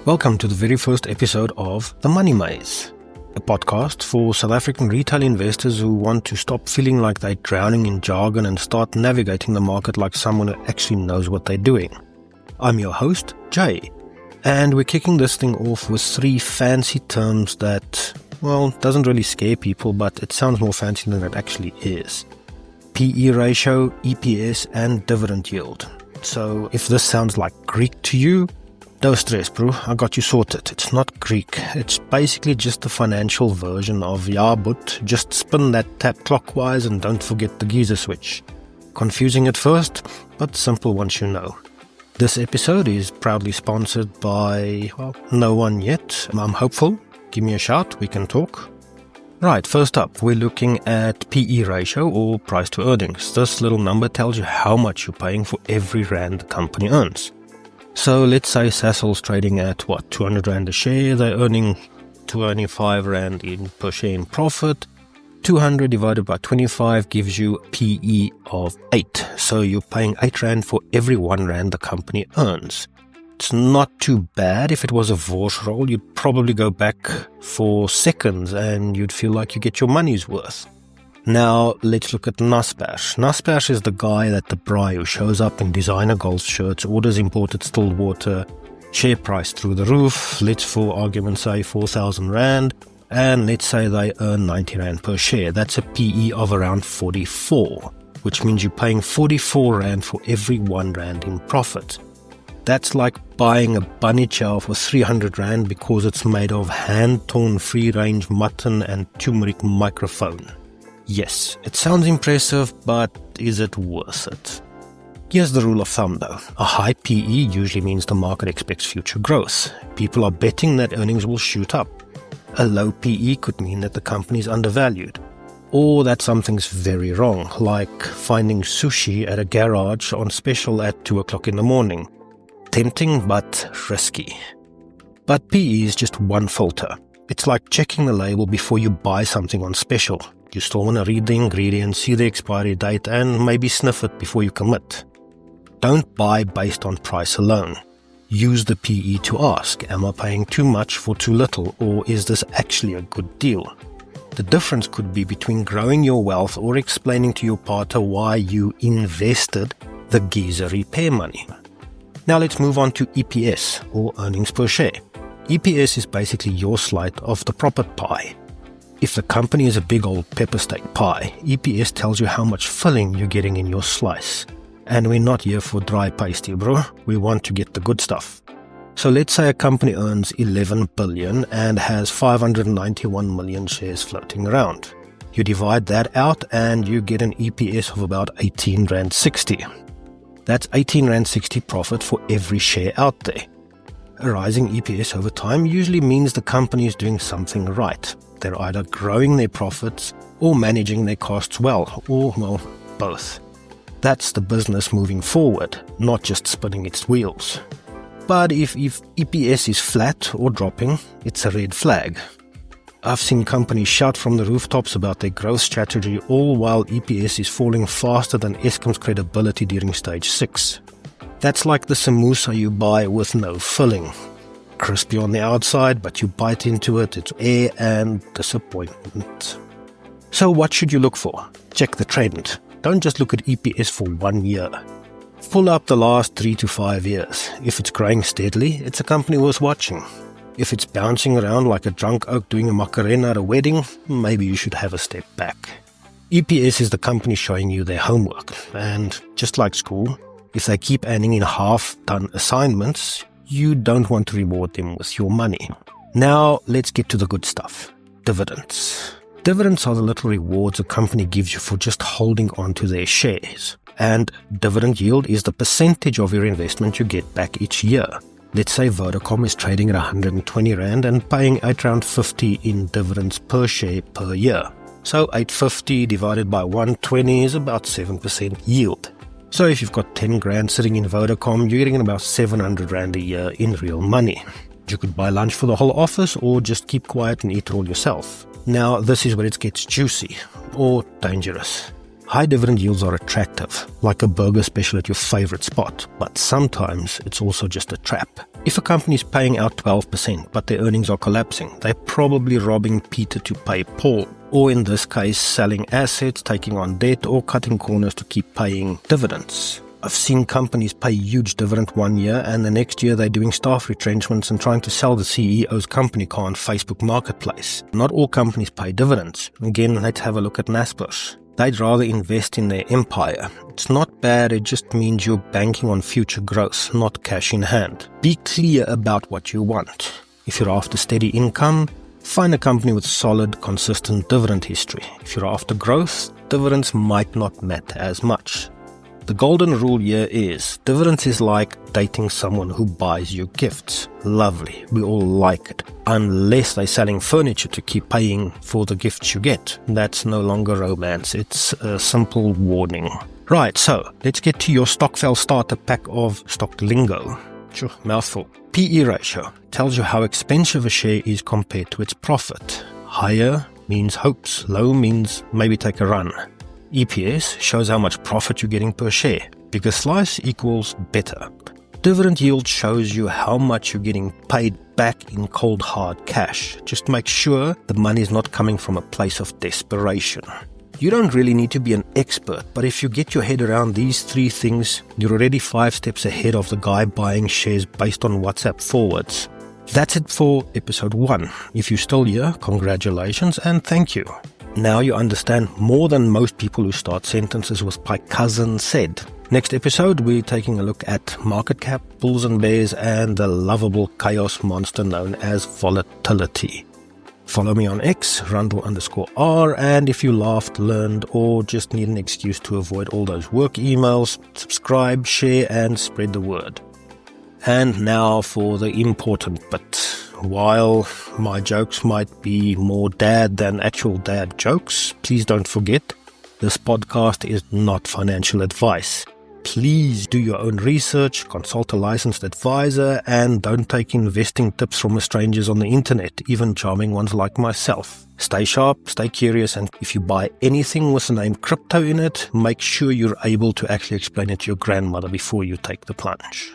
Welcome to the very first episode of The Money Maze, a podcast for South African retail investors who want to stop feeling like they're drowning in jargon and start navigating the market like someone who actually knows what they're doing. I'm your host, Jay, and we're kicking this thing off with three fancy terms that, well, doesn't really scare people, but it sounds more fancy than it actually is. PE ratio, EPS, and dividend yield. So if this sounds like Greek to you, no stress, bro. I got you sorted. It's not Greek. It's basically just the financial version of but just spin that tap clockwise and don't forget the geyser switch. Confusing at first, but simple once you know. This episode is proudly sponsored by, well, no one yet. I'm hopeful. Give me a shout. We can talk. Right, first up, we're looking at PE ratio or price to earnings. This little number tells you how much you're paying for every rand the company earns. So let's say Sasol's trading at 200 Rand a share. They're earning 25 Rand per share in profit. 200 divided by 25 gives you a PE of 8. So you're paying 8 Rand for every 1 Rand the company earns. It's not too bad. If it was a Vors roll, you'd probably go back for seconds and you'd feel like you get your money's worth. Now, let's look at Naspers. Naspers is the guy at the braai who shows up in designer golf shirts, orders imported still water, share price through the roof, let's for argument's say 4,000 Rand, and let's say they earn 90 Rand per share. That's a PE of around 44, which means you're paying 44 Rand for every 1 Rand in profit. That's like buying a bunny chow for 300 Rand because it's made of hand-torn free-range mutton and turmeric microphone. Yes, it sounds impressive, but is it worth it? Here's the rule of thumb though. A high PE usually means the market expects future growth. People are betting that earnings will shoot up. A low PE could mean that the company is undervalued, or that something's very wrong, like finding sushi at a garage on special at 2 o'clock in the morning. Tempting, but risky. But PE is just one filter. It's like checking the label before you buy something on special. You still want to read the ingredients, see the expiry date, and maybe sniff it before you commit. Don't buy based on price alone. Use the PE to ask, am I paying too much for too little, or is this actually a good deal? The difference could be between growing your wealth or explaining to your partner why you invested the geyser repair money. Now let's move on to EPS, or earnings per share. EPS is basically your slice of the profit pie. If the company is a big old pepper steak pie, EPS tells you how much filling you're getting in your slice. And we're not here for dry pasty, bro. We want to get the good stuff. So let's say a company earns 11 billion and has 591 million shares floating around. You divide that out and you get an EPS of about 18 Rand 60. That's 18 Rand 60 profit for every share out there. A rising EPS over time usually means the company is doing something right. They're either growing their profits or managing their costs well, or, well, both. That's the business moving forward, not just spinning its wheels. But if EPS is flat or dropping, it's a red flag. I've seen companies shout from the rooftops about their growth strategy, all while EPS is falling faster than Eskom's credibility during stage 6. That's like the samosa you buy with no filling. Crispy on the outside, but you bite into it, it's air and disappointment. So what should you look for? Check the trend. Don't just look at EPS for 1 year. Pull up the last 3 to 5 years. If it's growing steadily, it's a company worth watching. If it's bouncing around like a drunk oak doing a macarena at a wedding, maybe you should have a step back. EPS is the company showing you their homework, and just like school, if they keep handing in half-done assignments, you don't want to reward them with your money. Now, let's get to the good stuff. Dividends. Dividends are the little rewards a company gives you for just holding on to their shares. And dividend yield is the percentage of your investment you get back each year. Let's say Vodacom is trading at 120 Rand and paying R8.50 in dividends per share per year. So 850 divided by 120 is about 7% yield. So if you've got 10 grand sitting in Vodacom, you're getting about 700 Rand a year in real money. You could buy lunch for the whole office or just keep quiet and eat it all yourself. Now, this is where it gets juicy or dangerous. High dividend yields are attractive, like a burger special at your favorite spot, but sometimes it's also just a trap. If a company is paying out 12% but their earnings are collapsing, they're probably robbing Peter to pay Paul, or in this case selling assets, taking on debt, or cutting corners to keep paying dividends. I've seen companies pay huge dividend one year and the next year they're doing staff retrenchments and trying to sell the CEO's company car on Facebook Marketplace. Not all companies pay dividends. Again, let's have a look at Naspers. They'd rather invest in their empire. It's not bad, it just means you're banking on future growth, not cash in hand. Be clear about what you want. If you're after steady income, find a company with solid, consistent dividend history. If you're after growth, dividends might not matter as much. The golden rule here is, dividends is like dating someone who buys you gifts. Lovely, we all like it. Unless they're selling furniture to keep paying for the gifts you get. That's no longer romance, it's a simple warning. Right, so let's get to your Stockfell starter pack of stock lingo. Sure, mouthful. PE ratio tells you how expensive a share is compared to its profit. Higher means hopes, low means maybe take a run. EPS shows how much profit you're getting per share. Bigger slice equals better. Dividend yield shows you how much you're getting paid back in cold hard cash. Just make sure the money is not coming from a place of desperation. You don't really need to be an expert, but if you get your head around these three things, you're already 5 steps ahead of the guy buying shares based on WhatsApp forwards. That's it for episode 1. If you're still here, congratulations and thank you. Now you understand more than most people who start sentences with "my cousin said." Next episode, we're taking a look at market cap, bulls and bears, and the lovable chaos monster known as volatility. Follow me on X, Randall_R, and if you laughed, learned, or just need an excuse to avoid all those work emails, subscribe, share, and spread the word. And now for the important bit. While my jokes might be more dad than actual dad jokes, please don't forget, this podcast is not financial advice. Please do your own research, consult a licensed advisor, and don't take investing tips from strangers on the internet, even charming ones like myself. Stay sharp, stay curious, and if you buy anything with the name crypto in it, make sure you're able to actually explain it to your grandmother before you take the plunge.